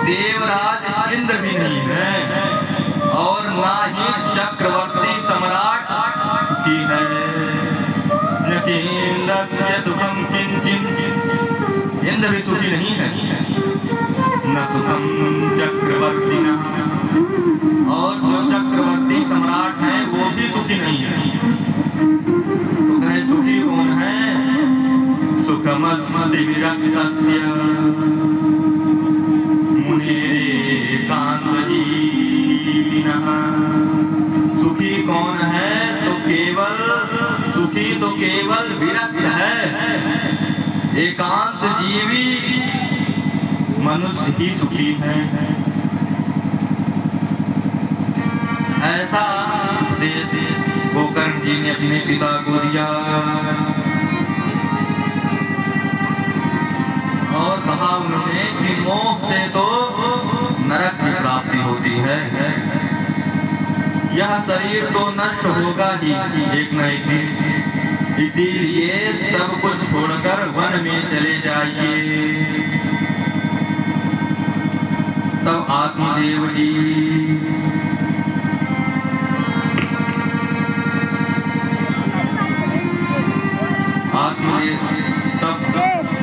देवराज इंद्र भी नहीं है और ना ही चक्रवर्ती सम्राट की है। नचिंदस्य सुखम किंचित, इंद्र भी सुखी नहीं है, न सुखम चक्रवर्ती न, और जो चक्रवर्ती सम्राट है वो भी सुखी नहीं है। तो कहे सुखी कौन है? सुखमस्ति विरक्तस्य मुनिरेकांतजीविनः। सुखी कौन है? तो केवल सुखी तो केवल विरक्त है, एकांत जीवी मनुष्य ही सुखी है। ऐसा उपदेश गोकर्ण जी ने अपने पिता को दिया और कहा उन्होंने कि मोक्ष से तो नरक की प्राप्ति होती है। यह शरीर तो नष्ट होगा ही एक न एक दिन, इसीलिए सब कुछ छोड़कर वन में चले जाइए। तब आत्मदेव जी तब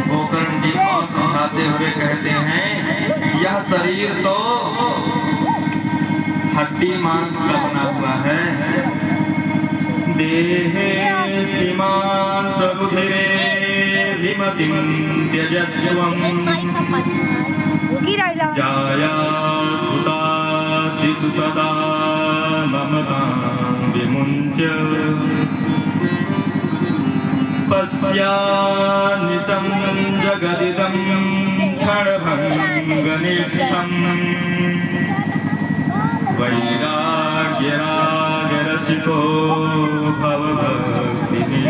गोकर्ण जी और समझाते हुए कहते हैं, यह शरीर तो हड्डी मांस का बना हुआ है। देहे सीमां सरुधिरे विमतिं त्यजस्वं जाया सुता ममतां विमुञ्च पश्यानितं जगदिदं क्षणभङ्गनिष्ठम् वैराग्यरागरसिको भवभक्तिनिष्ठः।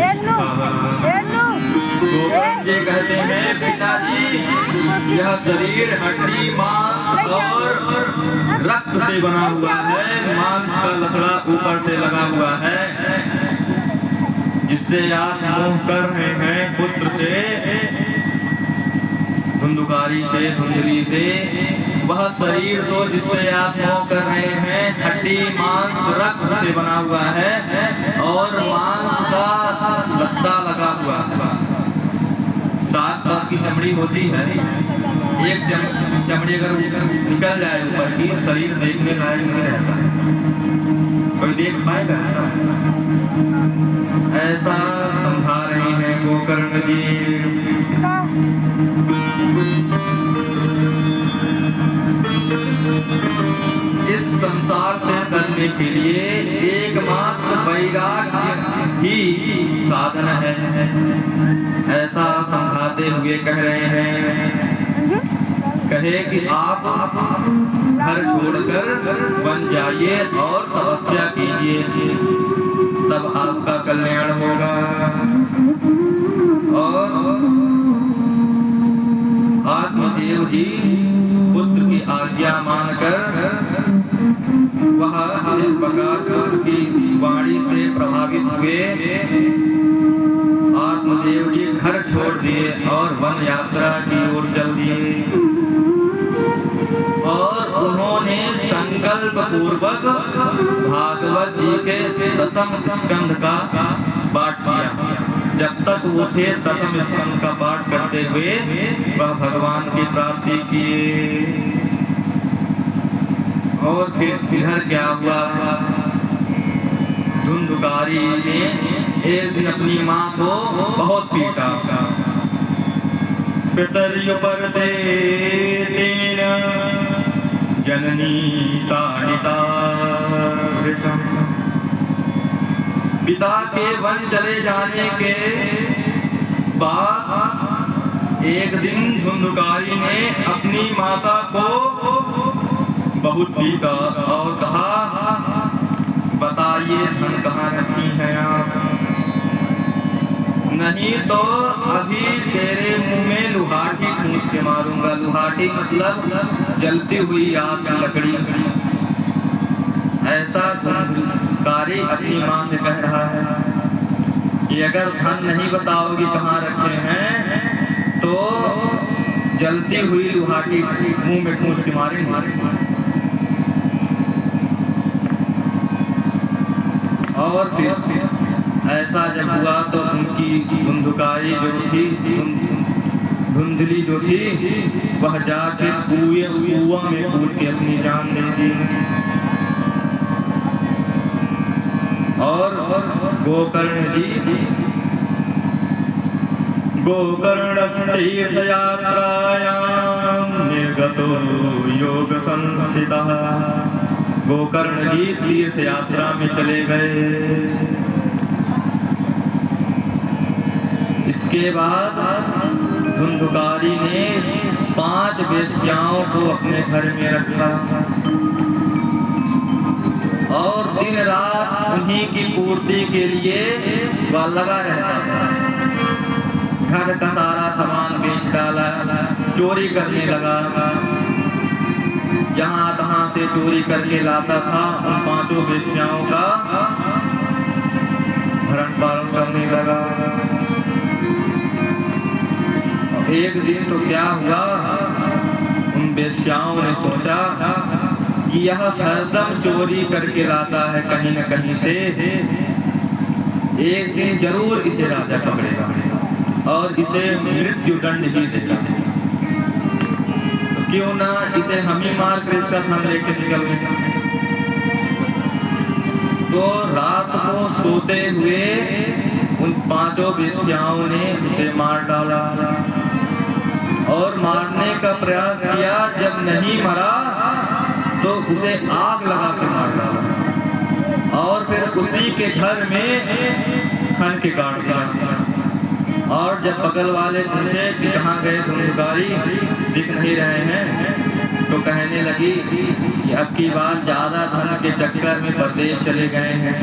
गोकर्ण जी कहते हैं, पिताजी यह शरीर हड्डी मांस और रक्त से बना हुआ है, मांस का लकड़ा ऊपर से लगा हुआ है, जिससे आप मोह कर रहे हैं पुत्र से, धुंधुकारी से, धुंधली से। वह शरीर तो जिससे आप मोह कर रहे हैं हड्डी मांस रक्त से बना हुआ है और मांस का लत्ता लगा हुआ है। 7 बार की चमड़ी होती है, एक चमड़ी अगर निकल जाए ऊपर की, शरीर देखने लायक नहीं रहता, कोई देख पाएगा ऐसा? ऐसा समझा रहे हैं गोकर्ण जी। इस संसार से करने के लिए एकमात्र वैराग्य ही साधन है, ऐसा समझाते हुए कह रहे हैं। कहे कि आप घर छोड़कर वन जाइए और तपस्या कीजिए, तब आपका कल्याण होगा। और आत्मदेव जी पुत्र की आज्ञा मानकर वह इस प्रकार की वाणी से प्रभावित हुए। आत्मदेव जी घर छोड़ दिए और वन यात्रा की ओर चल दिए और उन्होंने संकल्प पूर्वक भागवत जी के 10वें स्कंध का पाठ किया। जब तक वो थे 10वें स्कंध का पाठ करते हुए वह भगवान की प्राप्ति किए। और फिर क्या हुआ? धुंधुकारी ने एक दिन अपनी माँ को बहुत पीटा। पितर्युपरते तेन जननी ताड़िता। पिता के वन चले जाने के बाद एक दिन धुंधुकारी ने अपनी माता को बहुत पीटा और कहा, बताइए धन कहाँ रखी है आप? नहीं तो अभी तेरे मुंह में लुहाटी ठूंस के मारूंगा। लुहाटी मतलब जलती हुई आग की लकड़ी। ऐसा धुंधुकारी अपनी माँ से कह रहा है कि अगर धन नहीं बताओगी कहाँ रखे हैं तो जलती हुई लोहा की मुंह में ठूंस के मारेंगे। और फिर ऐसा जब हुआ तो उनकी धुंधकारी जो थी, धुंधली जो थी, वह जाके कुआं में कूद के अपनी जान दे दी। और गोकर्ण जी गोकर्णतीर्थयात्रायां निर्गतो योग संस्थितः। गोकर्ण जी तीर्थ यात्रा में चले गए। इसके बाद धुंधकारी ने 5 वेश्याओं को अपने घर में रखा और दिन रात उन्हीं की पूर्ति के लिए वह लगा रहता था। घर का सारा सामान बेच डाला, चोरी करने लगा, जहां तहां से चोरी करके लाता था। उन 5 वेश्याओं का भरण पालन करने लगा। एक दिन तो क्या हुआ, उन वेश्याओं ने सोचा कि यह हरदम चोरी करके लाता है कहीं न कहीं से, एक दिन जरूर इसे राजा पकड़ेगा और इसे मृत्यु दंड ही देगा। तो क्यों ना इसे हम ही मार कर इसका धन लेके निकल गए। तो रात को सोते हुए उन 5 वेश्याओं ने उसे मार डाला और मारने का प्रयास किया। जब नहीं मरा तो उसे आग लगा के मार डाला और फिर उसी के घर में खन के काट दिया। और जब बगल वाले पूछे कि कहाँ गए धुंधकारी, दिख नहीं रहे हैं, तो कहने लगी कि अब की बार ज्यादा धन के चक्कर में परदेश चले गए हैं,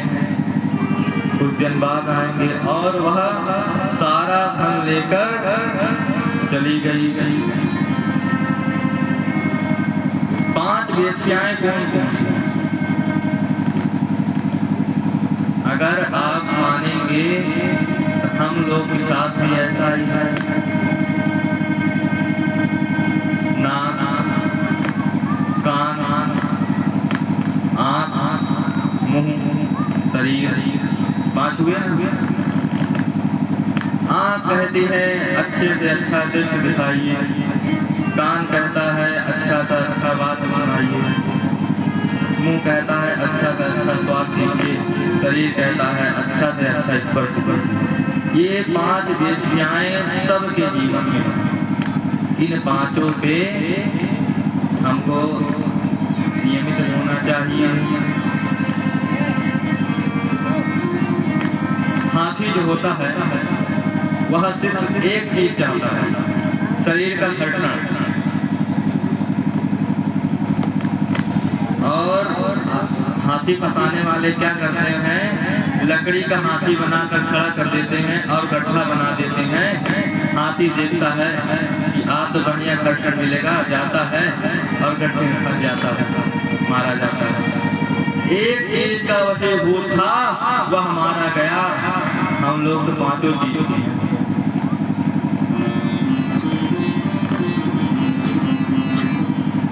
कुछ दिन बाद आएंगे। और वह सारा धन लेकर चली गई। 5 वेश्याएं कौन कौन सी? अगर आप मानेंगे हम लोग के साथ भी ऐसा ही है। नाक, कान, आँख, मुंह, शरीर, 5 हुए ना। आँख कहती है अच्छे से अच्छा दृश्य दिखाइए, कान कहता है अच्छा से अच्छा बात सुनाइए, मुंह कहता है अच्छा से अच्छा स्वाद दीजिए, शरीर कहता है अच्छा से अच्छा स्पर्श करिए। ये 5 वेश्याएं सबके जीवन में। इन 5 पे हमको नियमित होना चाहिए। हाथी जो होता है वह सिर्फ एक चीज चाहता है, शरीर का धड़कन। और हाथी फंसाने वाले क्या करते हैं, लकड़ी का हाथी बनाकर खड़ा कर देते हैं और गड्ढा बना देते हैं। हाथी देखता है कि आज तो बढ़िया दर्शन मिलेगा, जाता है और गड्ढे में फंस जाता है, मारा जाता है। एक चीज का वशीभूत था, वह मारा गया। हम लोग तो 5 चीजों की हैं।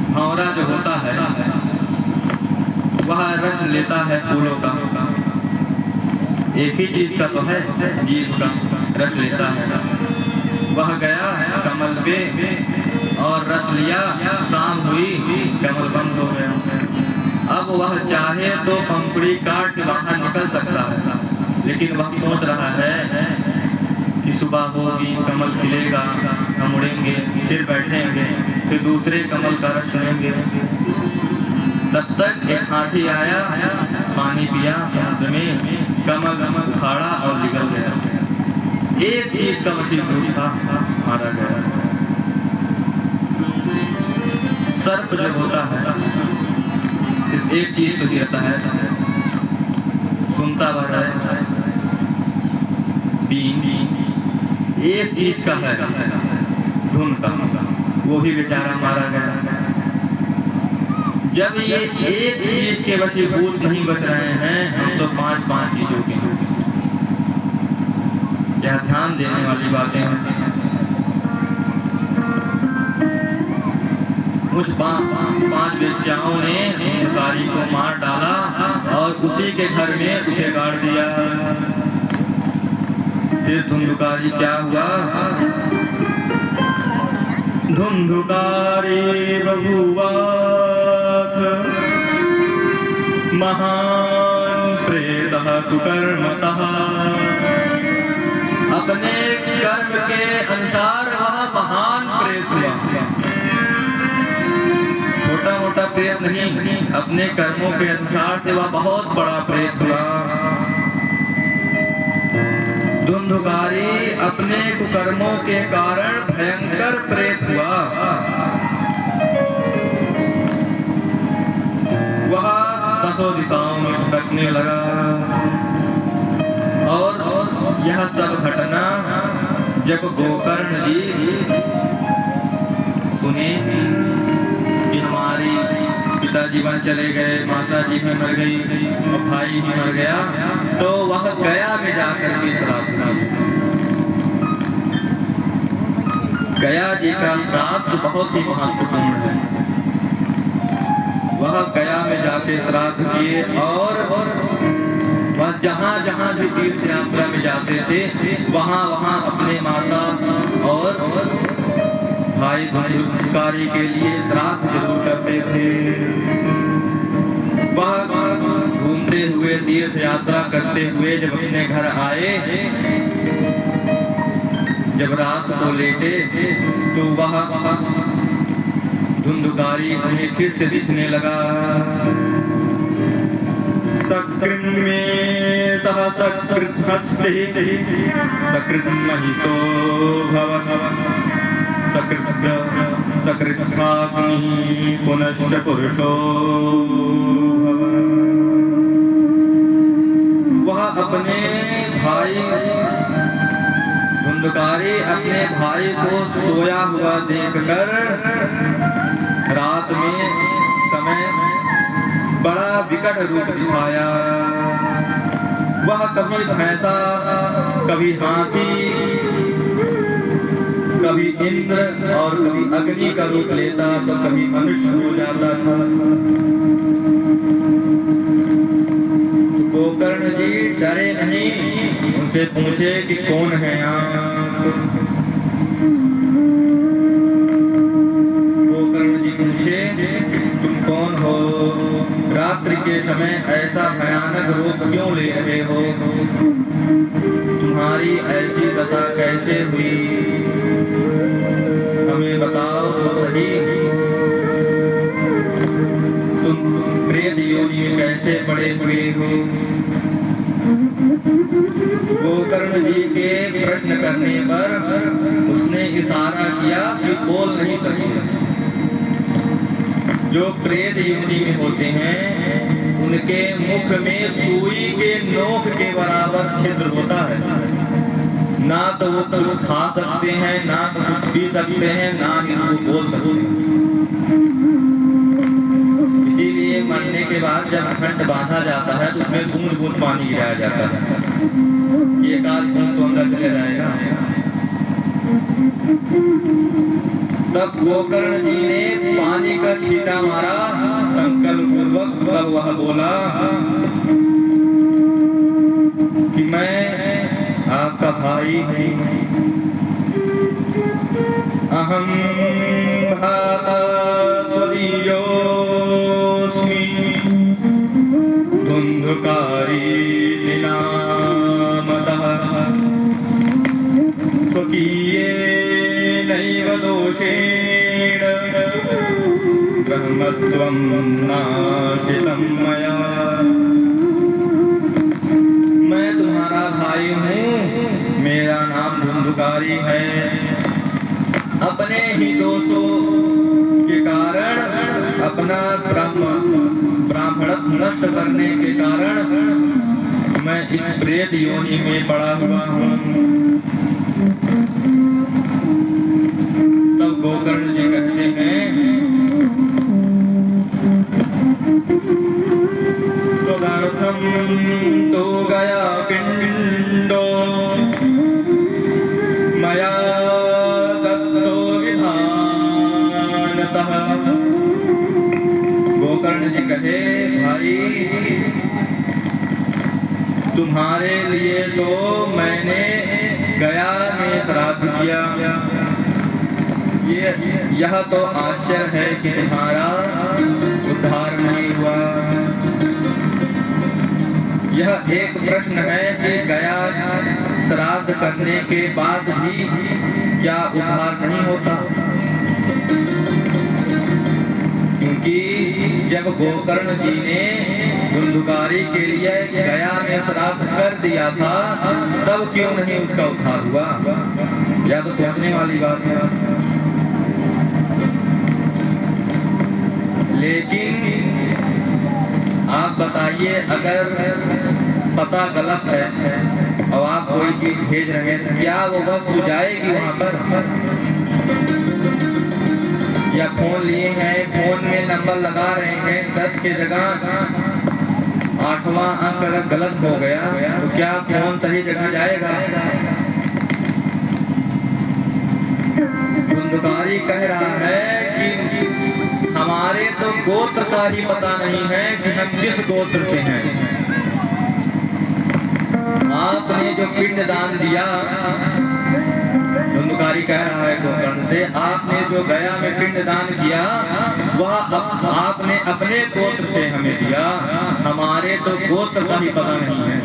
भंवरा जो होता है वह रस लेता है फूलों का, एक ही चीज का तो है, जीव का रस लेता है। वह गया कमल पे और रस लिया, शाम हुई, कमल बंद हो गया। अब वह चाहे तो पंखुड़ी काट के बाहर निकल सकता है, लेकिन वह सोच रहा है कि सुबह होगी, कमल खिलेगा, हम उड़ेंगे, फिर बैठेंगे, फिर दूसरे कमल का रस लेंगे। तब तक एक हाथी आया, पानी पिया समुद्र में, कमल खाड़ा और निकल गया। एक चीज का वशीभूत था, मारा गया। सर्प जो होता है सिर्फ एक चीज तो गिरता है, सुनता बड़ा है, बीन, एक चीज का है, धुन का, वो भी बेचारा मारा गया। जब ये एक चीज के वशीभूत नहीं बच रहे हैं, हम तो 5 चीजों के हैं। यह ध्यान देने वाली बातें हैं। उस पांच वेश्याओं ने धुंधकारी को मार डाला और उसी के घर में उसे गाड़ दिया। फिर धुंधकारी क्या हुआ? धुंधकारी बभूवाथ महान प्रेतः कुकर्मतः। अपने कर्म के अनुसार वह महान प्रेत हुआ। छोटा मोटा प्रेत नहीं, अपने कर्मों के अनुसार से वह बहुत बड़ा प्रेत हुआ। धुंधकारी अपने कुकर्मों के कारण भयंकर प्रेत हुआ। वह दसों दिशाओं में भटकने लगा। और यह सब घटना जब गोकर्ण जी सुने कि हमारी पिताजी वन चले गए, माता जी भी मर गई और भाई भी मर गया, तो वह गया में जाकर के श्राद्ध किया। गया जी का श्राद्ध बहुत ही महत्वपूर्ण है। वह गया में जाके श्राद्ध किए और वह जहाँ जहाँ भी तीर्थ यात्रा में जाते थे वहाँ वहाँ अपने माता और भाई धुंधकारी के लिए श्राद्ध जरूर करते थे। वह घूमते हुए तीर्थ यात्रा करते हुए जब अपने घर आए, जब रात को लेटे तो वह धुंधकारी उन्हें फिर से दिखने लगा। सकृत में सह सकृत हस्ते सकृत महिषो भवत् सकृत्थाग्नि पुनश्च पुरुषो भवत्। वह अपने भाई धुंधकारी अपने भाई को सोया हुआ देखकर रात में समय बड़ा विकट रूप दिखाया। वह कभी भैंसा, कभी हाथी, कभी इंद्र और कभी अग्नि का रूप लेता तो कभी मनुष्य हो जाता था। गोकर्ण जी डरे नहीं, उनसे पूछे कि कौन है आप? गोकर्ण जी पूछे तुम कौन हो? रात्रि के समय ऐसा भयानक रूप क्यों ले रहे हो? तुम्हारी ऐसी दशा कैसे हुई? हमें बताओ तो सही। तुम प्रेत योनि में कैसे पड़े हुए हो? गोकर्ण जी के प्रश्न करने पर उसने इशारा किया कि बोल नहीं सके। जो प्रेत योनि में होते हैं उनके मुख में सुई के नोक के बराबर छिद्र होता है। ना तो वो कुछ खा सकते हैं, ना तो कुछ पी सकते हैं, ना ही वो बोल सकते हैं। इसीलिए मरने के बाद जब खंड बांधा जाता है तो उसमें बूंद बूंद पानी गिराया जाता है। एक आध बूंद तो अंदर चले जाएगा। तब गोकर्ण जी ने पानी का छींटा मारा संकल्प पूर्वक। तब वह बोला कि मैं आपका भाई हूँ। अहम भ्राता त्वदीयोऽस्मि धुंधकारी नामतः स्वकीयेनैव दोषेण ब्रह्मत्वं नाशितं मया। मैं तुम्हारा भाई हूँ, मेरा नाम धुंधकारी है। अपने ही दोषों के कारण, अपना ब्राह्मणत्व नष्ट करने के कारण मैं इस प्रेत योनि में पड़ा हुआ हूँ। तब गोकर्ण जी कहते हैं तदर्थं तो गया पिंडो मया दत्तो विधानतः कहे भाई तुम्हारे लिए तो मैंने गया में श्राद्ध किया, यह तो आश्चर्य है कि तुम्हारा उद्धार नहीं हुआ। यह एक प्रश्न है कि गया श्राद्ध करने के बाद भी क्या उद्धार नहीं होता? क्योंकि जब गोकर्ण जी ने धुंधुकारी के लिए गया में श्राद्ध कर दिया था तब क्यों नहीं उसका उद्धार हुआ? या तो सोचने वाली बात है। लेकिन आप बताइए, अगर पता गलत है और आप कोई चीज भेज रहे हैं तो क्या वो वस्तु जाएगी वहां पर? या फोन लिए हैं, फोन में नंबर लगा रहे हैं, 10 के जगह 8वां अंक अगर गलत हो गया तो क्या फोन सही जगह जाएगा? धुंधुकारी कह रहा है कि हमारे तो गोत्र का ही पता नहीं है कि हम किस गोत्र से हैं। आपने जो पिंड दान दिया, धुंधुकारी कह रहा है गोकर्ण से, आपने जो गया में पिंड दान किया वह आपने अपने गोत्र से हमें दिया, हमारे तो गोत्र का ही पता नहीं है।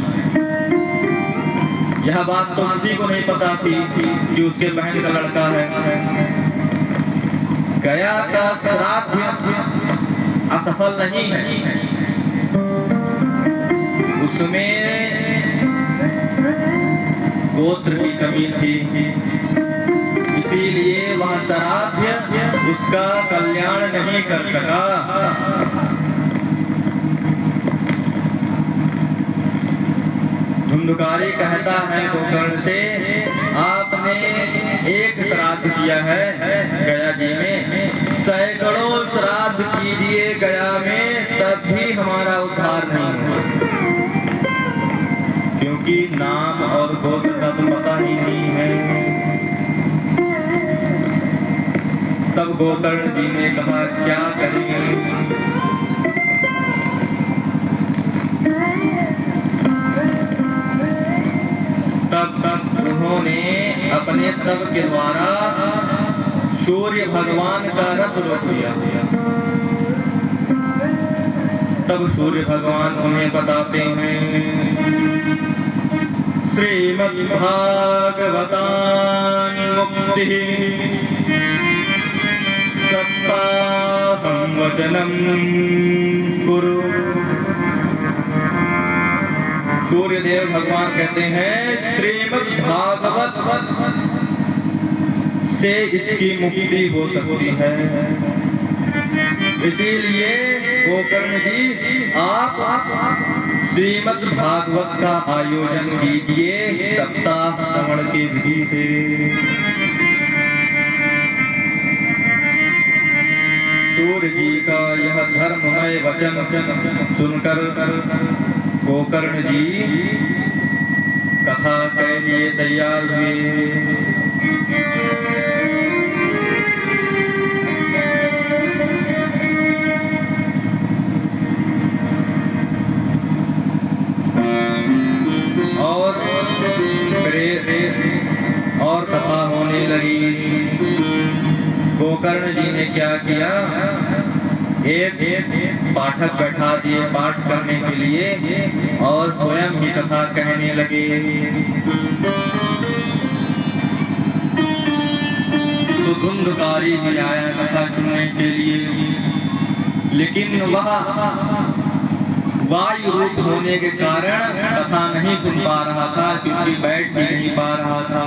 यह बात तो किसी को नहीं पता थी कि उसके बहन का लड़का है। गया का श्राद्ध असफल नहीं है, उसमें गोत्र की कमी थी, इसीलिए वह श्राद्ध उसका कल्याण नहीं कर सका। धुंधुकारी कहता है गोकर्ण से, आपने एक श्राद्ध किया है गया जी में, सैकड़ों श्राद्ध कीजिए गया में तब भी हमारा उद्धार नहीं हुआ, क्योंकि नाम और गोत्र का तो पता ही नहीं है। तब गोकर्ण जी ने कहा क्या करेंगे? तब उन्होंने अपने तप के द्वारा सूर्य भगवान का रथ रोक दिया। तब सूर्य भगवान उन्हें बताते हैं, श्रीमद्भागवतां मुक्ति सप्ताहं वचनं कुरु। सूर्य देव भगवान कहते हैं श्रीमद् भागवत से इसकी मुक्ति हो सकती है, इसीलिए गोकर्ण जी आप श्रीमद् भागवत का आयोजन कीजिए सप्ताह श्रवण की विधि से। सूर्य जी का यह धर्ममय वचन सुनकर गोकर्ण जी कथा के लिए तैयार हुए। और कथा होने लगी। गोकर्ण जी ने क्या किया, एक पाठक बैठा दिए पाठ करने के लिए और स्वयं ही कथा कहने लगे। तो धुंधुकारी भी आया कथा सुनने के लिए, लेकिन वह वायु रूप होने के कारण कथा नहीं सुन पा रहा था, क्योंकि बैठ भी नहीं पा रहा था।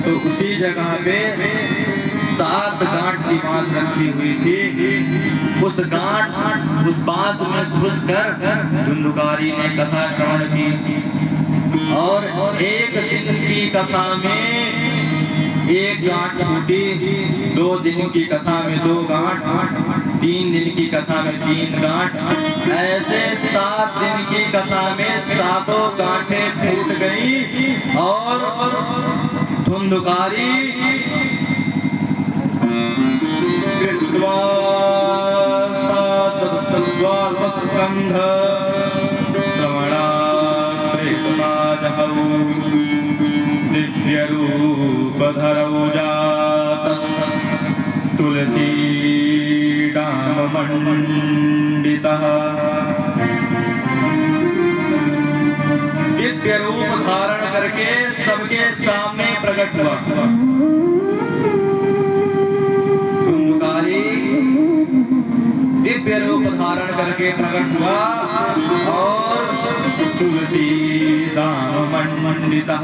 तो उसी जगह पे 7 गांठ की बांस रखी हुई थी, उस बांस में घुसकर धुंधुकारी ने कथा श्रवण की। और एक दिन की कथा में 1 गांठ टूटी, 2 दिन की कथा में 2 गांठ, 3 दिन की कथा में 3 गांठ, ऐसे 7 दिन की कथा में 7 गांठें टूट गई। और धुंधुकारी कृत्वा स्कंध श्रवणा प्रेतराजहौ दिव्य रूप धरौ जात तुलसी डाम मंडितः। दिव्य रूप धारण करके सबके सामने प्रकट हुआ। कुंभकारी दिव्य रूप धारण करके प्रकट हुआ और तुलसी दाम मंडितः,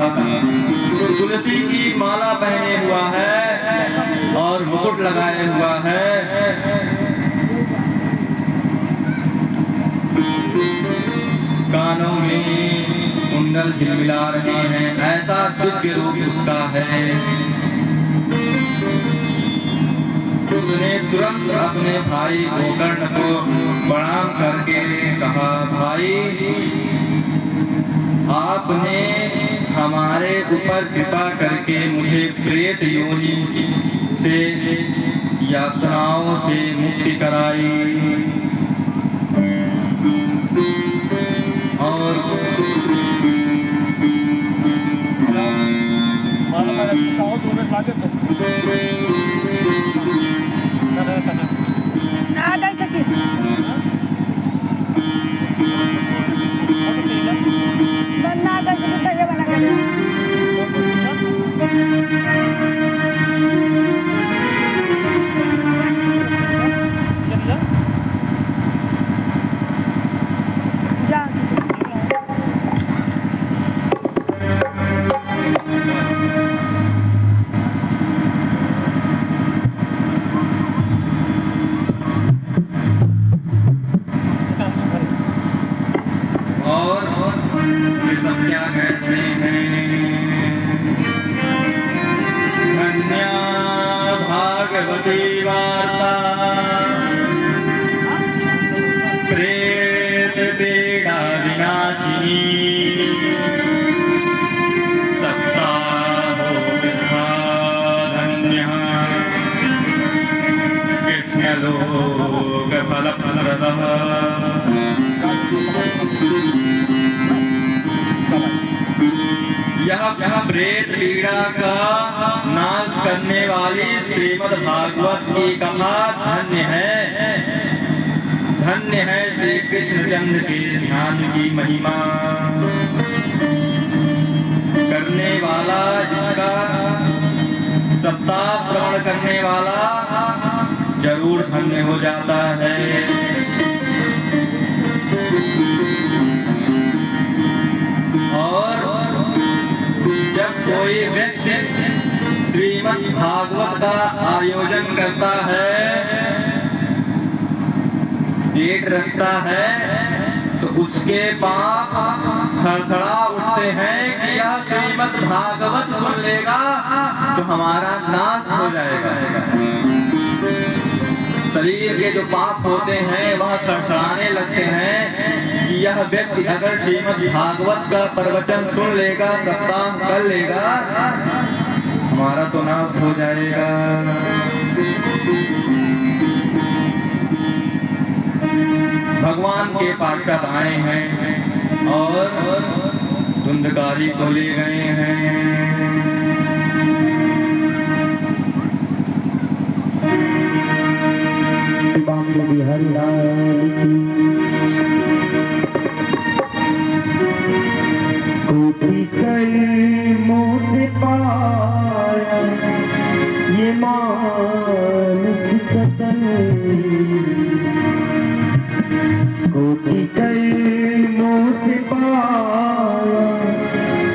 तुलसी की माला पहने हुआ है और मुकुट लगाए हुआ है। कानों में कुंडल झिलमिला रहे हैं, ऐसा दिव्य रूप उसका है। उसने तुरंत अपने भाई गोकर्ण को प्रणाम करके कहा, भाई आपने हमारे ऊपर कृपा करके मुझे प्रेत योनि से यातनाओं से मुक्ति कराई और क्या कहते हैं, धन्या भागवती वार्ता प्रेत पीड़ा विनाशिनी, सत्ता हो विधा धन्य कृष्णलोक फलप्रदः। यह प्रेत पीड़ा का नाश करने वाली श्रीमद् भागवत की कथा धन्य है, धन्य है श्री कृष्णचंद्र के ध्यान की महिमा करने वाला, जिसका सप्ताह श्रवण करने वाला जरूर धन्य हो जाता है। और जब कोई व्यक्ति श्रीमद् भागवत का आयोजन करता है, डेट रखता है, तो उसके पाप थरथरा उठते हैं कि यह श्रीमद् भागवत सुन लेगा तो हमारा नाश हो जाएगा। शरीर के जो पाप होते हैं वह थरथराने लगते हैं कि यह व्यक्ति अगर श्रीमद् भागवत का प्रवचन सुन लेगा, सप्ताह कर लेगा, हमारा तो नाश हो जाएगा। भगवान के पार्षद आए हैं और धुंधकारी को ले गए हैं। कोटि कर्मों से पाया ये मानुष कतन, कोटि कर्मों से पाया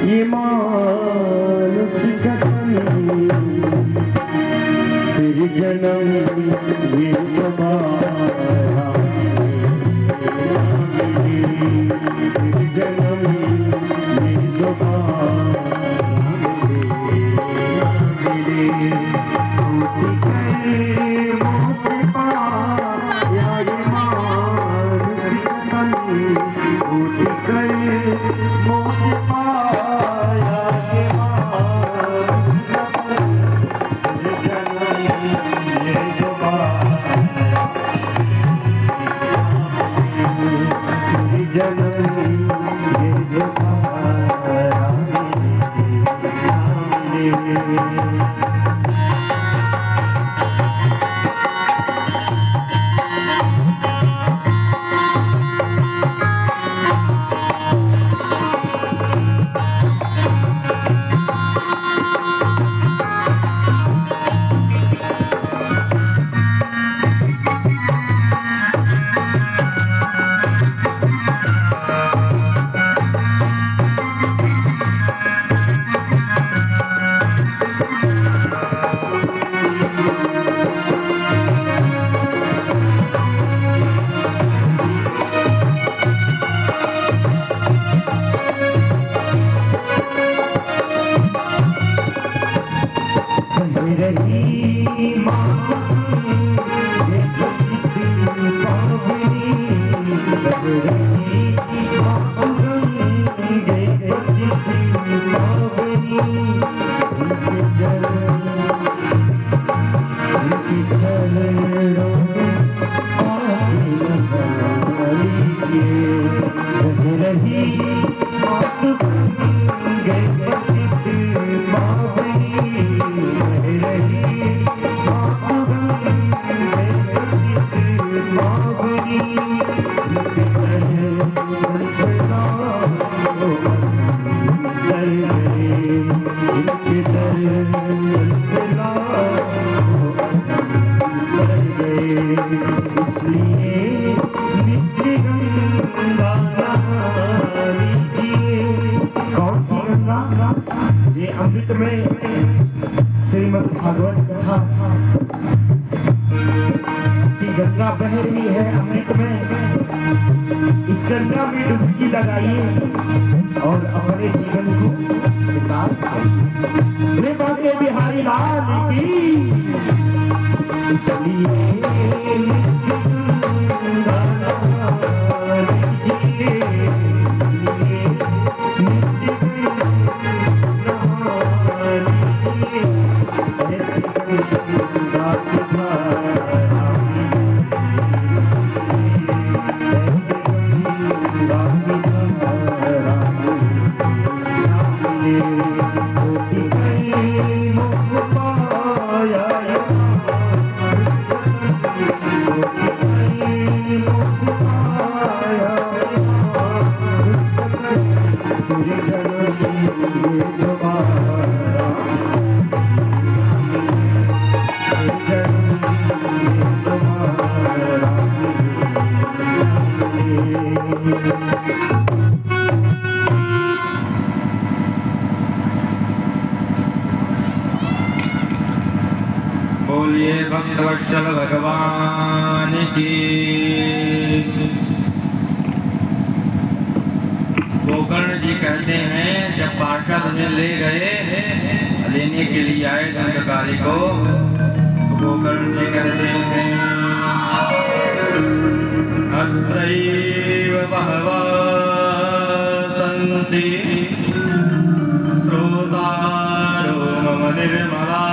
ये मानुष कतन, फिर जन्म ये तुम्हारा जन्म ये दोबारा मिले। कोटि कर्मों से पाया ये मानुष कतन, कोटि कर्मों से पाया ये मानुष कतन, फिर जन्म ये दोबारा इसलिए नित्य गंगा नहा लीजिए। कौन सी गंगा? ये अमृत में श्रीमद् भागवत कथा की गंगा बह रही है अमृत में। इस गंगा में डुबकी लगाइए और अपने जीवन को कृपा के बिहारी लाल की। इसलिए गंगा नहा लीजिए, इसलिए नित्य नहा लीजिए। ऐसी गंगा की धारा बोलिए भक्तवत्सल भगवान की। गोकर्ण जी कहते हैं जब पार्षद में ले गए लेने के लिए आए दंडकारी को, तो गोकर्ण जी कहते हैं अत्रैव बहवः सन्ति श्रोतारो मम निर्मलाः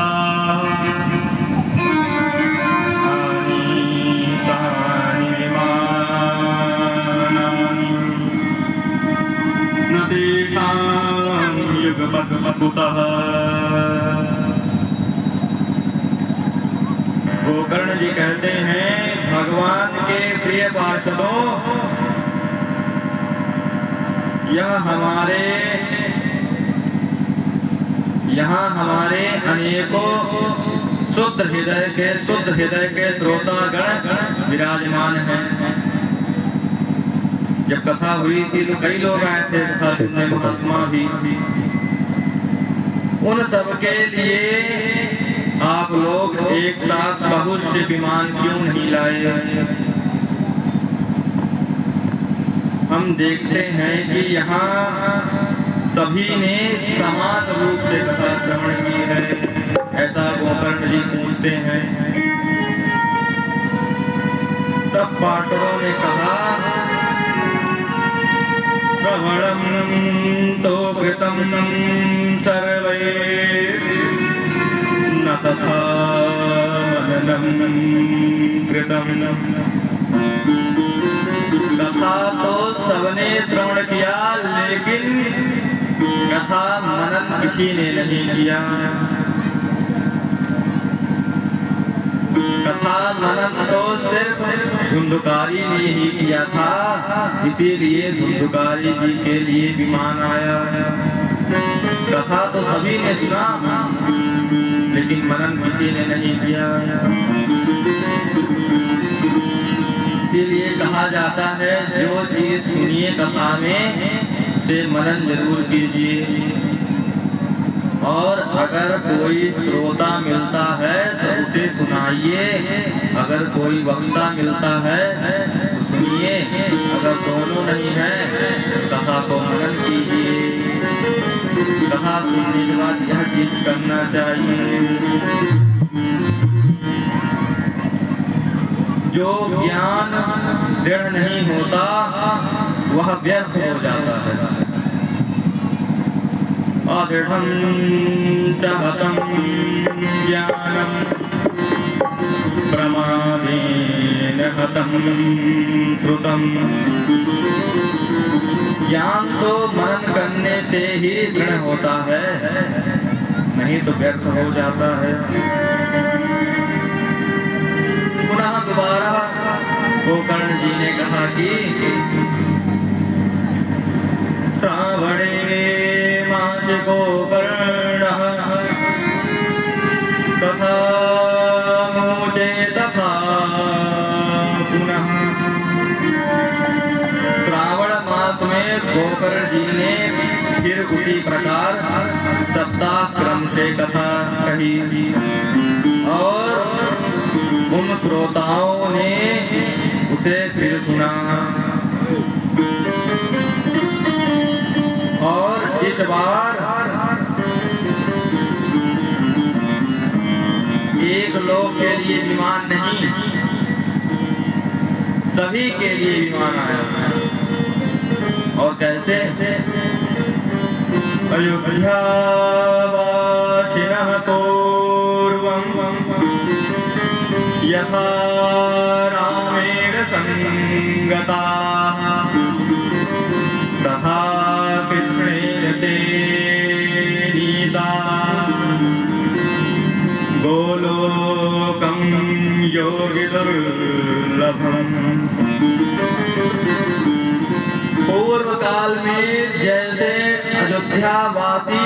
गोकर्ण जी कहते हैं भगवान के प्रिय पार्षदों, यहाँ हमारे अनेकों शुद्ध हृदय के श्रोतागण विराजमान हैं। जब कथा हुई थी तो कई लोग आए थे कथा सुनने, महात्मा भी। उन सबके लिए आप लोग एक साथ बहुत से विमान क्यों नहीं लाए? हम देखते हैं कि यहाँ सभी ने समान रूप से कथा श्रवण की है, ऐसा गोकर्ण जी पूछते हैं। तब पार्षदों ने कहा श्रवणं तो कृतं सर्वैः न तथा मननं कृतं। कथा तो सबने श्रवण किया, लेकिन कथा मनन किसी ने नहीं किया। कथा मनन तो सिर्फ धुंधुकारी ने ही किया था, इसीलिए धुंधुकारी जी के लिए विमान आया। कथा तो सभी ने सुना, लेकिन मनन किसी ने नहीं किया। इसीलिए कहा जाता है जो चीज सुनिए कथा में से मनन जरूर कीजिए। और अगर कोई श्रोता मिलता है तो उसे सुनाइए, अगर कोई वक्ता मिलता है तो सुनिए, अगर दोनों नहीं है तो कथा को मनन कीजिए। कथा सुनने के बाद यह चीज करना चाहिए, जो ज्ञान दृढ़ नहीं होता वह व्यर्थ हो जाता है। अदृढ़ं च हतं ज्ञानं प्रमादेन हतं श्रुतं। ज्ञान तो मनन करने से ही दृढ़ होता है, नहीं तो व्यर्थ हो जाता है। पुनः दोबारा गोकर्ण जी ने कहा कि श्रावणे मासि गोकर्णः तथा मोचे तथा गोकर्ण जी ने फिर उसी प्रकार सप्ताह क्रम से कथा कही और उन श्रोताओं ने उसे फिर सुना। और इस बार एक लोग के लिए विमान नहीं, सभी के लिए विमान आया। और कैसे? अयोध्यावासिनः पूर्वं यथा रामेण संगताः तथा कृष्णेन ते नीताः गोलोकं योगिदुर्लभम्। पूर्व काल में जैसे अयोध्यावासी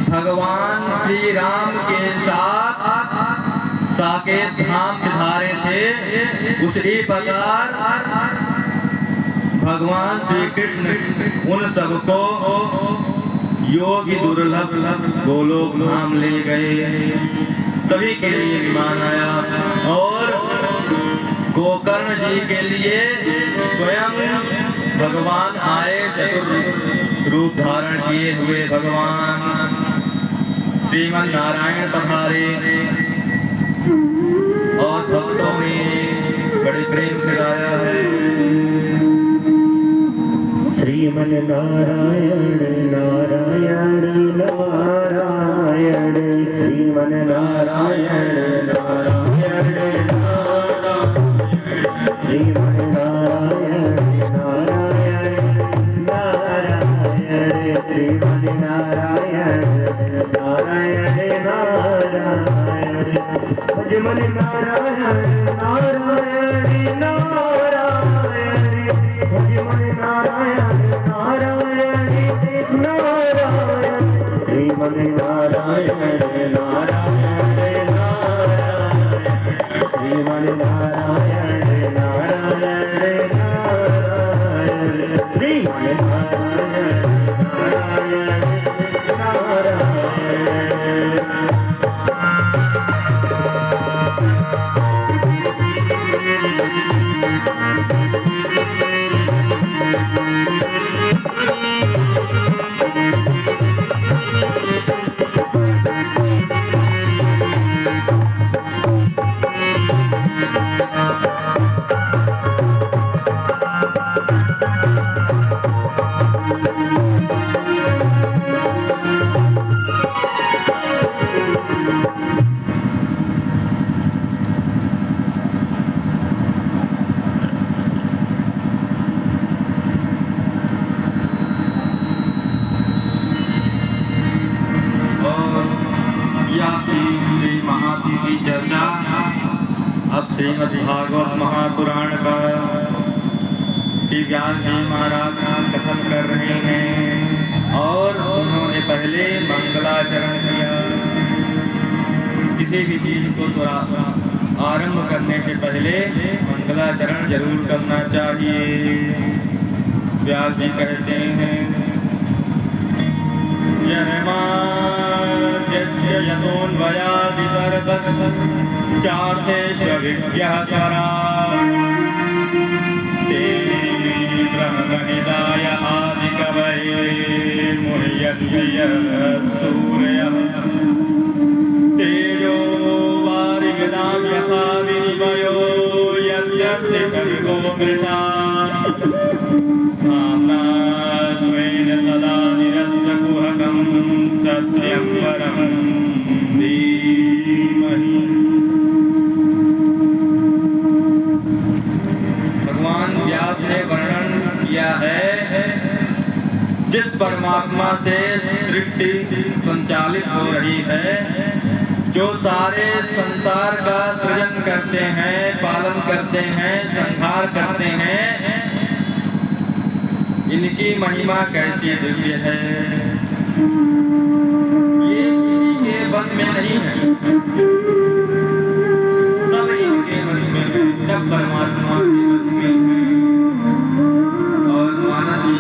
भगवान श्री राम के साथ साकेत धाम सिधारे थे, उसी प्रकार भगवान श्री कृष्ण उन सबको योगी दुर्लभ गोलोक धाम ले गए। सभी के लिए विमान आया और गोकर्ण जी के लिए स्वयं भगवान आए, चतुर रूप धारण किए हुए भगवान श्रीमन नारायण पधारे और भक्तों ने बड़े प्रेम से गाया है। श्रीमन नारायण नारायण नारायण श्रीमन नारायण नारायण नारायण श्रीमन नारायण नारायण नारायण श्रीमन नारायण नारायण नारायण भजमन नारायण नारायण नारायण भजमन नारायण नारायण नारायण श्रीमन नारायण नारायण नारायण श्रीमन नारायण नारायण नारायण श्रीमन नारायण नारायण नारायण। अब श्रीमद् भागवत महापुराण का श्री व्यास जी महाराज कथन कर रहे हैं और उन्होंने पहले मंगलाचरण किया। किसी भी चीज को आरंभ करने से पहले मंगलाचरण जरूर करना चाहिए। व्यास जी कहते हैं ब्रह्मनिदाय आदिकवये मुह्यन्त्यसूरयः तेजो वारिगदां यथा विनिमयो यद्यस्य सर्गो मृषा धाम्ना स्वेन सदा निरस्तकुहकं सत्यं परं धीमहि। भगवान व्यास ने वर्णन किया है जिस परमात्मा से सृष्टि संचालित हो रही है, जो सारे संसार का सृजन करते हैं, पालन करते हैं, संहार करते हैं, इनकी महिमा कैसी दिव्य है। ये किसी के बस में नहीं है, सब इनके बस में है। जब परमात्मा के बस में है और मानस जी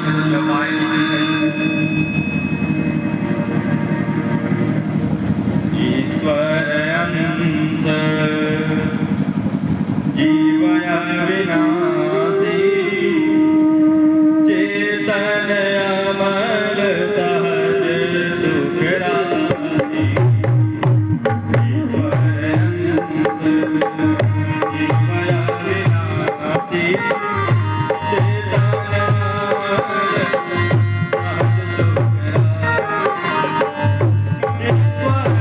जीवय विनाशी चेतन अमल सहज सुख राशि ईश्वर अंश जीवय विनाशी चेतन अमल सहज सुख राशि ईश्वर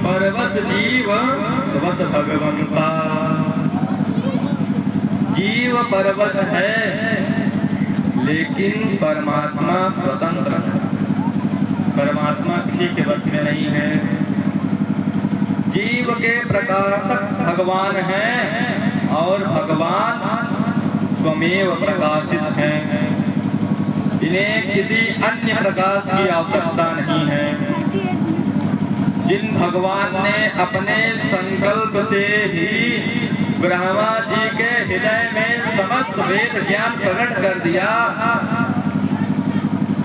परवश जीव वश भगवंता। जीव परवश है लेकिन परमात्मा स्वतंत्र है। परमात्मा किसी के वश में नहीं है। जीव के प्रकाशक भगवान हैं और भगवान स्वमेव प्रकाशित हैं। इन्हें किसी अन्य प्रकाश की आवश्यकता नहीं है। जिन भगवान ने अपने संकल्प से ही ब्रह्मा जी के हृदय में समस्त वेद ज्ञान प्रकट कर दिया,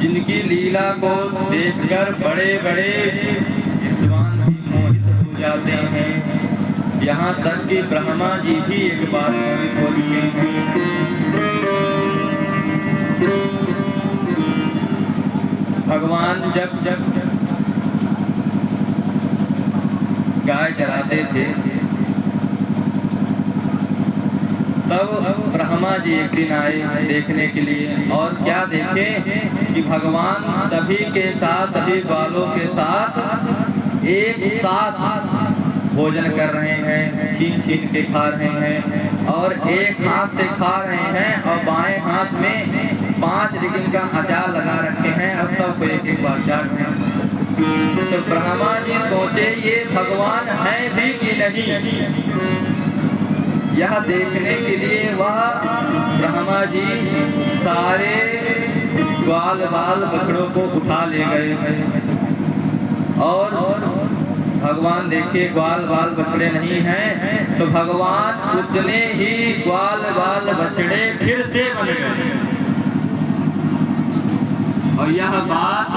जिनकी लीला को देखकर बड़े बड़े विद्वान भी मोहित हो जाते हैं। यहाँ तक कि ब्रह्मा जी भी एक बात मोहित हो चुके हैं। भगवान जब गाय चराते थे तब ब्रह्मा जी एक दिन आए देखने के लिए, और क्या देखे कि भगवान सभी के साथ, सभी ग्वालों के साथ एक साथ भोजन कर रहे हैं, छीन छीन के खा रहे हैं, और एक हाथ से खा रहे हैं और बाएं हाथ में 5 रिगिन का अचार लगा रखे हैं और सबको एक एक बार चाट रहे हैं। तो ब्रह्मा जी सोचे ये भगवान है भी कि नहीं। यह देखने के लिए वह ब्रह्मा जी सारे ग्वाल बाल बछड़ों को उठा ले गए और भगवान देखे ग्वाल बाल बछड़े नहीं हैं, तो भगवान उतने ही ग्वाल बाल बछड़े फिर से बन गए। और यह बात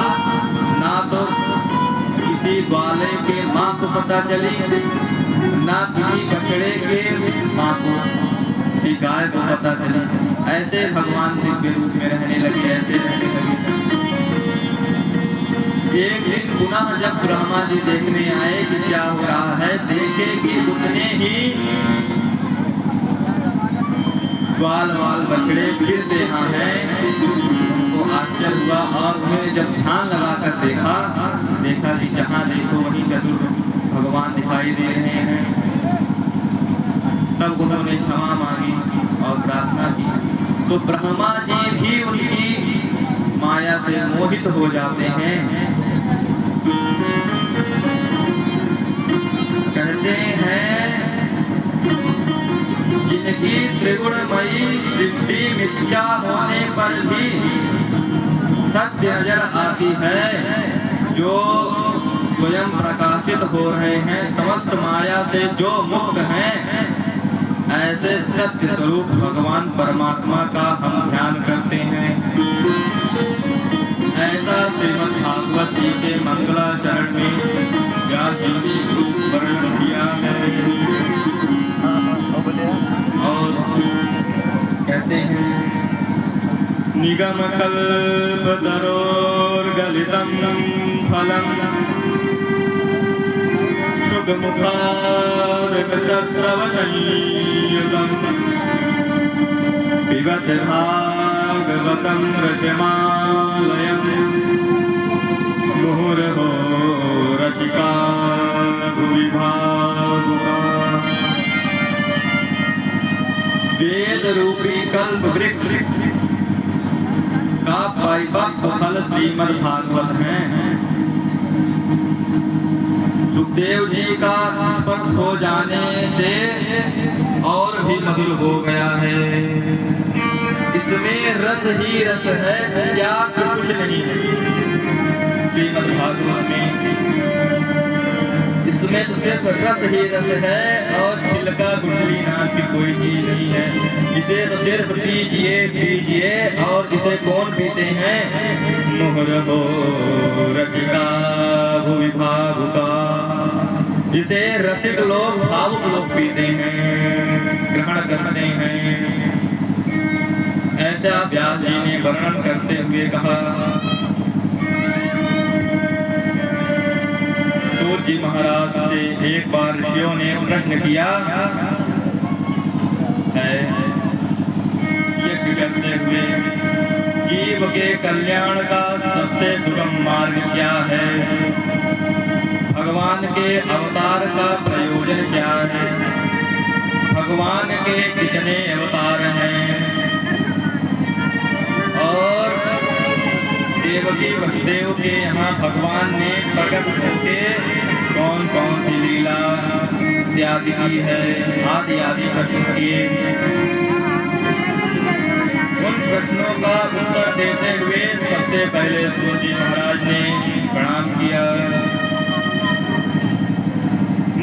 ना तो किसी ग्वाले के माँ को पता चली, ना किसी बछड़े के माँ को, किसी गाय को पता चली। ऐसे भगवान दिव्य रूप में रहने लगे, ऐसे रहने लगे। एक दिन पुनः जब ब्रह्मा जी देखने आए कि क्या हो रहा है, देखे कि उतने ही ग्वाल बाल बछड़े फिर से यहाँ हैं। उनको आश्चर्य हुआ और उन्होंने जब ध्यान लगाकर देखा कि जहाँ देखो वहीं चतुर भगवान दिखाई दे रहे हैं। तब उन्होंने क्षमा मांगी और प्रार्थना की। तो ब्रह्मा जी भी उनकी माया से मोहित हो जाते हैं। कहते हैं जिनकी त्रिगुणमयी सृष्टि मिथ्या होने पर भी सत्य नजर आती है, जो स्वयं प्रकाशित हो रहे हैं, समस्त माया से जो मुक्त हैं, ऐसे सत्य स्वरूप भगवान परमात्मा का हम ध्यान करते हैं। ऐसा श्रीमद् भागवत जी के मंगलाचरण में व्यास जी ने वर्णन किया है। और कहते हैं निगम कल्प तरोर्गलितं फलं शुक मुखादक तव संयुतं पिबत भागवतं रसमालयं मुहुर्हो रसिका भुवि भावुका। वेद रूपी कल्प वृक्ष का परिपक्व फल श्रीमद् भागवत है। सुखदेव जी का स्पर्श हो जाने से और भी मधुर हो गया है। इसमें रस ही रस है, क्या कुछ नहीं है। श्रीमद् भागवत में इसमें तो सिर्फ रस ही रस है और छिलका गुठली नाम की कोई चीज नहीं है। इसे तो सिर्फ पीजिए पीजिए, और इसे कौन पीते हैं? मोहर हो रसिका भुवि भावुका, इसे रसिक लोग भावुक लोग पीते हैं, ग्रहण करते हैं। ऐसा व्यास जी ने वर्णन करते हुए कहा। सूत जी महाराज से एक बार ऋषियों ने प्रश्न किया है यज्ञ करते हुए, जीव के कल्याण का सबसे सुगम मार्ग क्या है? भगवान के अवतार का प्रयोजन क्या है? भगवान के कितने अवतार हैं? और देवकी वसुदेव के यहाँ भगवान ने प्रकट होके कौन कौन सी लीला इत्यादि की है, आदि आदि प्रश्न किए। उन प्रश्नों का उत्तर देते हुए सबसे पहले सूत जी महाराज ने प्रणाम किया।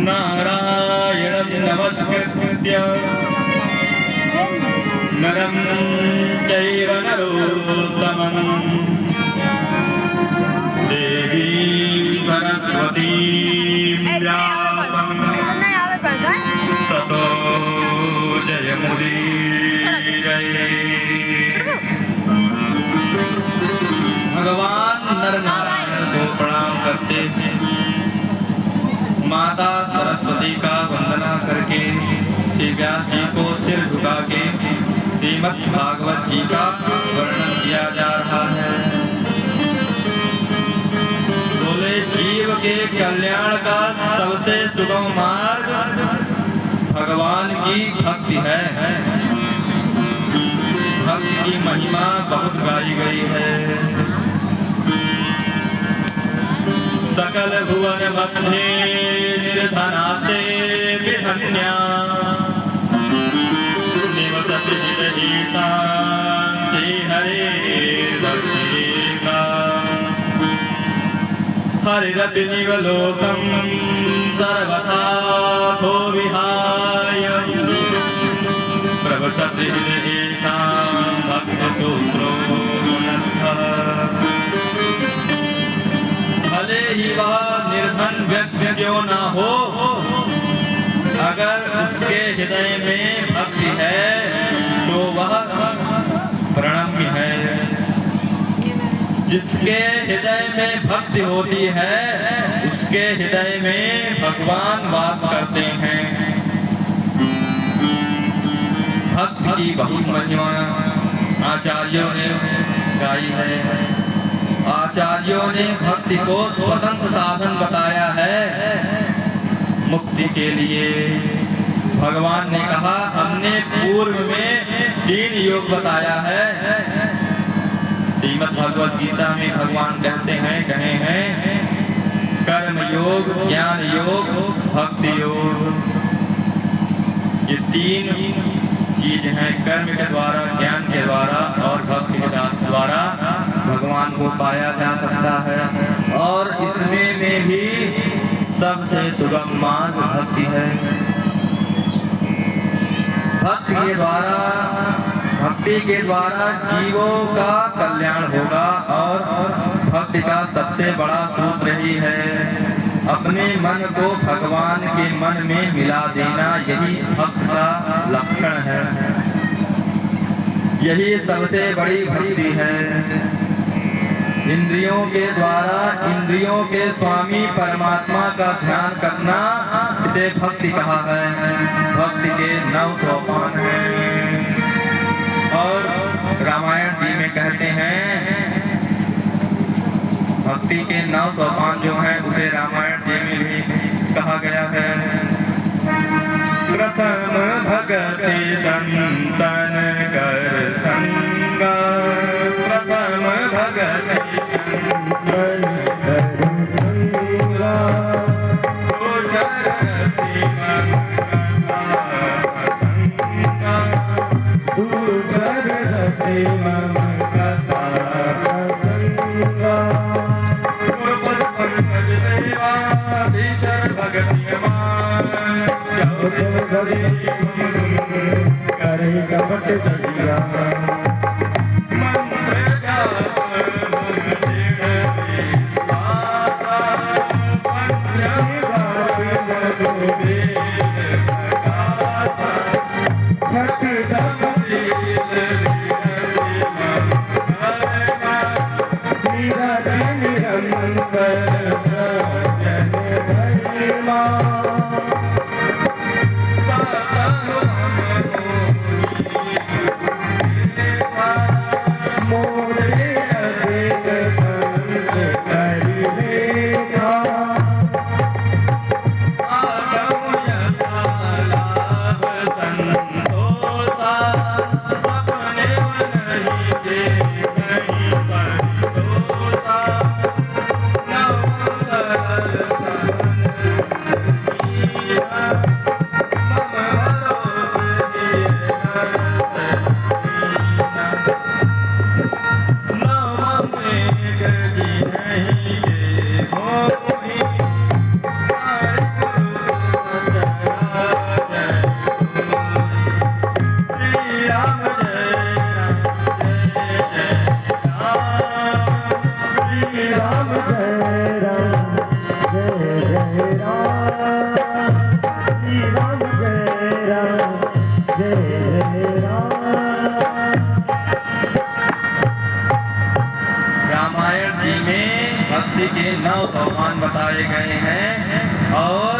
नारायणं नमस्कृत्य नरं चैव नरोत्तमं देवीं सरस्वतीं व्यासं ततो जयमुदीरये। भगवान नर नारायण को प्रणाम करते हैं। माता सरस्वती का वंदना करके श्री व्यास जी को सिर झुका के श्रीमद् भागवत जी का वर्णन किया जा रहा है। बोले जीव के कल्याण का सबसे सुगम मार्ग भगवान की भक्ति है। भक्ति की महिमा बहुत गाई गई है। सकल भुवन मध्य निर्धनास्ते विधन्या निवसति ईशान से हरे भक्तिका हरिरपि निवलोकं सर्वथा भो विहाय प्रवसति ईशान भक्तसूत्रो भले ही वह निर्धन व्यक्ति क्यों ना हो, अगर उसके हृदय में भक्ति है तो वह प्रणम्य है। जिसके हृदय में भक्ति होती है उसके हृदय में भगवान वास करते हैं। भक्ति की बहुत महिमा आचार्यों ने गाई है। आचार्यों ने भक्ति को स्वतंत्र साधन बताया है मुक्ति के लिए। भगवान ने कहा हमने पूर्व में 3 योग बताया है। श्रीमद् भगवत गीता में भगवान कहे हैं कर्म योग, ज्ञान योग, भक्ति योग। ये 3 चीज हैं। कर्म के द्वारा, ज्ञान के द्वारा और भक्ति के द्वारा भगवान को पाया जा सकता है। और इसमें में भी सबसे सुगम मार्ग भक्ति है। भक्ति के द्वारा जीवों का कल्याण होगा। और भक्ति का सबसे बड़ा सूत्र ही है अपने मन को भगवान के मन में मिला देना। यही भक्त का लक्षण है। यही सबसे बड़ी भक्ति है। इंद्रियों के द्वारा इंद्रियों के स्वामी परमात्मा का ध्यान करना, इसे भक्ति कहा है। भक्ति के 9 सोपान हैं। और रामायण जी में कहते हैं भक्ति के 9 सोपान जो हैं उसे रामायण जी में भी कहा गया है। प्रथम भक्ति संतन कर संगा, प्रथम भक्ति संतन कर संगा, मम कथा प्रसंगा गुरुपद पंकज सेवा ईश्वर भगति मान करे कपट दरिया मंत्र जाप मन दृढ़ विश्वासा पंचमी बार वेद प्रकाशा छठ दस निरंतर सजन धर्मा मोरे अधिक संत कर लेखा रामायण जी में भक्ति के 9 भगवान बताए गए हैं और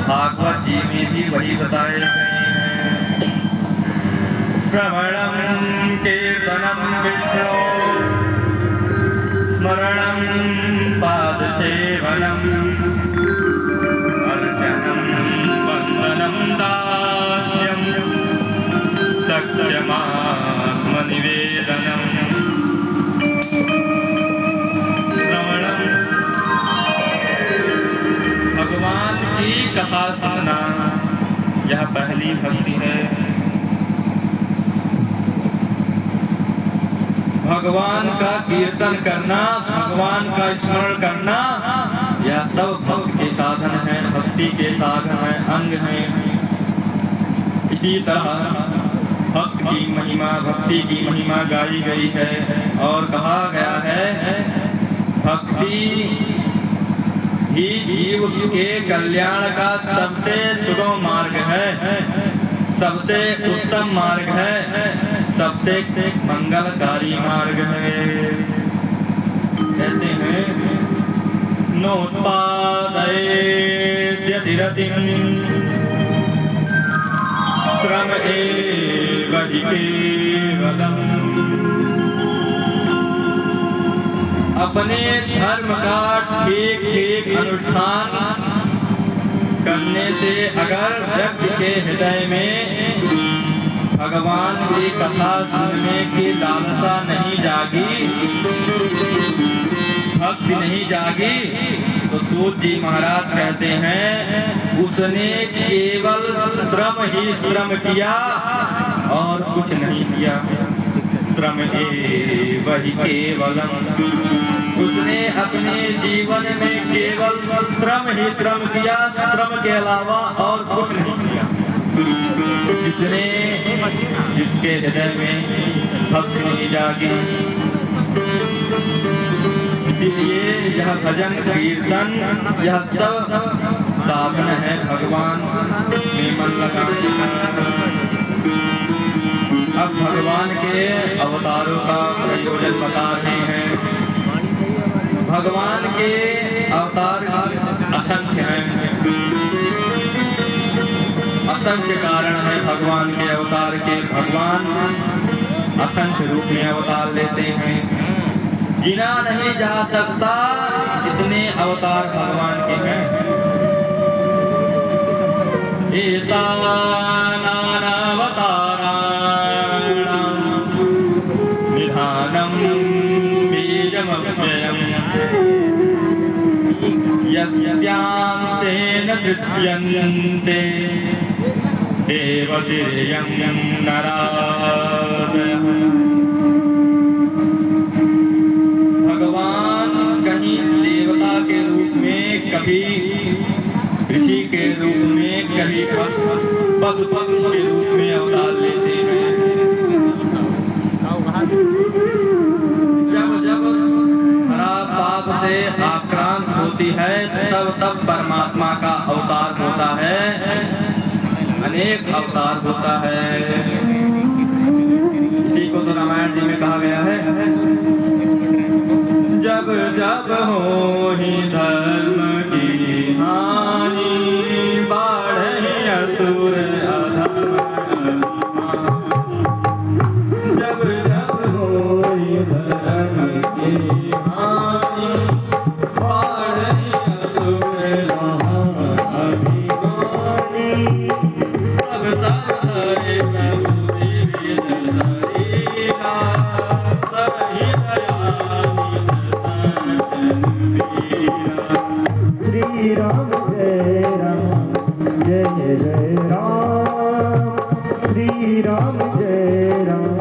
भागवत जी में भी वही बताए गए हैं। श्रवणं कीर्तनं विष्णु स्मरणं पादसेवनम् अर्चनं वन्दनं दास्यं सत्यमात्मनिवेदनम् भगवान की कथा सुनना यह पहली भक्ति है। भगवान का कीर्तन करना, भगवान का स्मरण करना, यह सब भक्त के साधन है, भक्ति के साधन है, अंग हैं। इसी तरह भक्त की महिमा, भक्ति की महिमा गाई गई है और कहा गया है भक्ति ही जीव के कल्याण का सबसे सुगम मार्ग है, सबसे उत्तम मार्ग है, सबसे मंगलकारी मार्ग है। कहते हैं नोत्पादयत्यतिरतिं श्रम एव हि केवलम्। अपने धर्म का ठीक ठीक अनुष्ठान करने से अगर व्यक्ति के हृदय में भगवान की कथा सुनने की लालसा नहीं जागी, भक्ति नहीं जागी, तो सूत जी महाराज कहते हैं उसने केवल श्रम ही श्रम किया और कुछ नहीं किया। श्रम एव हि केवलम्। उसने अपने जीवन में केवल श्रम ही श्रम किया, श्रम के अलावा और कुछ नहीं किया। जिसके हृदय में भक्ति नहीं जागी, इसलिए यह भजन कीर्तन यह सब साधन है भगवान में मन लगाने का। अब भगवान के अवतारों का प्रयोजन बताते हैं। भगवान के अवतार असंख्य हैं, असंख्य कारण है भगवान के अवतार के। भगवान असंख्य रूप में अवतार लेते हैं, गिना नहीं जा सकता इतने अवतार भगवान के हैं। निधानम बीजमव्ययम् यस्यांसेन सृज्यन्ते देवतिर्यं नरादयः। कभी पशु पक्षी के रूप में अवतार लेते हैं। जब जब खराब पाप से आक्रांत होती है तब तब परमात्मा का अवतार होता है, अनेक अवतार होता है। इसी को तो रामायण जी में कहा गया है, जब जब हो ही धर्म की हानि बढ़े असुर अधर्म, जब जब हो ही धर्म की हानि बढ़े असुर अभिमानी, तब तब हरे प्रभु विविध शरीरा सही दयानिध श्री राम जय राम जय जय राम, श्री राम जय राम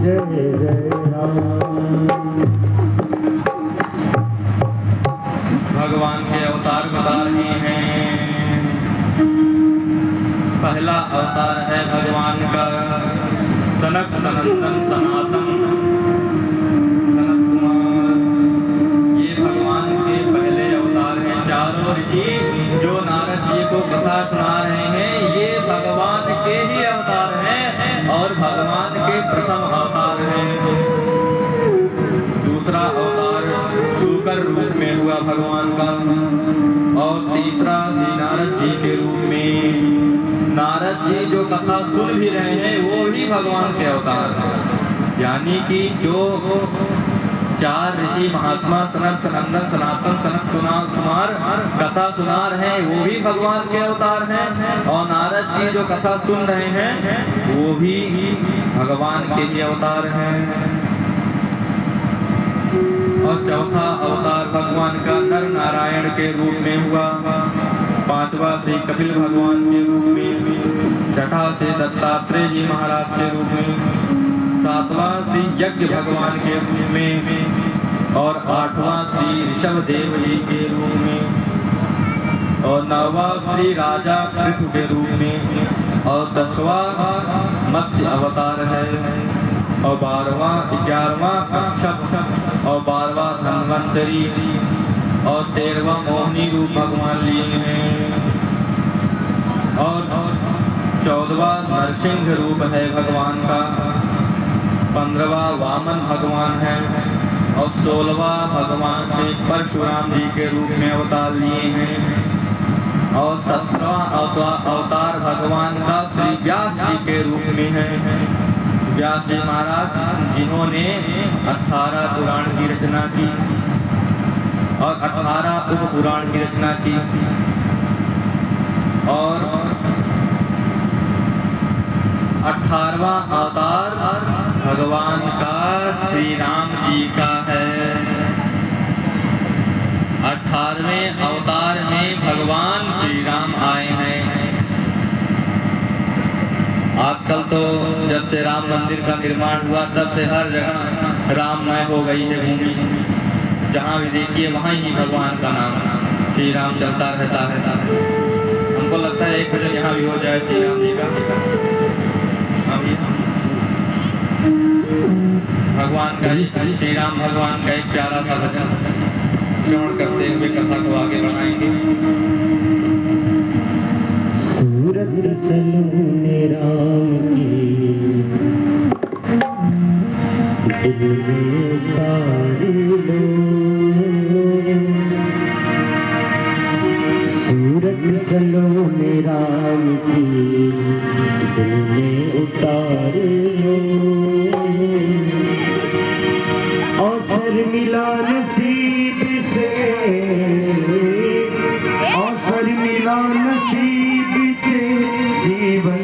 जय जय राम। भगवान के अवतार बता रहे हैं। पहला अवतार है भगवान का सनक सनंदन सनातन सनत कुमार। ये भगवान के पहले अवतार हैं। चारों ऋषि जो नारद जी को कथा सुना रहे हैं ये भगवान के ही अवतार हैं और भगवान के प्रथम अवतार हैं। दूसरा अवतार शूकर रूप में हुआ भगवान का और तीसरा श्री नारद जी के रूप में। नारद जी जो कथा सुन भी रहे हैं वो ही भगवान के अवतार हैं। यानी कि जो चार ऋषि महात्मा सनक सनंदन सनातन सनत कुमार कथा सुना रहे हैं वो भी भगवान के अवतार हैं और नारद जी जो कथा सुन रहे हैं वो भी भगवान के ही अवतार हैं। और चौथा अवतार भगवान का नर नारायण के रूप में हुआ। पांचवा श्री कपिल भगवान के रूप में, छठा से दत्तात्रेय जी महाराज के रूप में, सातवां श्री यज्ञ भगवान के रूप में और आठवां श्री ऋषभ देव जी के रूप में और नौवां श्री राजा पृथु के रूप में और 10वां मत्स्य अवतार है और 11वां कच्छप और 12वां धन्वंतरी और 13वां मोहिनी रूप भगवान लिए हैं और 14वां नरसिंह रूप है भगवान का, 15वां वामन भगवान है और 16वां भगवान श्री परशुराम जी के रूप में अवतार लिए हैं और 17वां अवतार भगवान का श्री व्यास जी के रूप में है। व्यास जी महाराज जिन्होंने 18 पुराण की रचना की और 18 उप पुराण की रचना की और 18वां अवतार भगवान का श्री राम जी का है। 18वें अवतार में भगवान श्री राम आए हैं। आजकल तो जब से राम मंदिर का निर्माण हुआ तब से हर जगह राममय हो गई है भूमि। जहाँ भी देखिए वहाँ ही भगवान का नाम श्री राम चलता रहता है। हमको लगता है एक भजन यहाँ भी हो जाए श्री राम जी का। भगवान का श्री राम भगवान का एक प्यारा सा भजन श्रवण करते हुए कथा को आगे बढ़ाएंगे। सूरत सलूने राम की दिल में उतार लो, सूरत सलूने राम की दिल में उतार लो। अवसर मिला नसीब से, अवसर मिला नसीब से जीवन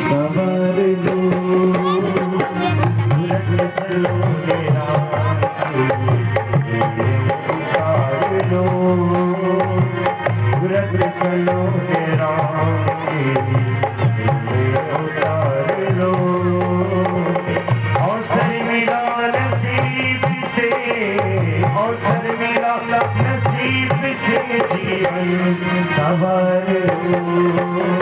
सवर लो। सूरत सलूने राम की उतार लो, सूरत सलूने राम की उतार लो। अवसर मिला नसीब से, अवसर मिला नसीब से जीवन सवर लो।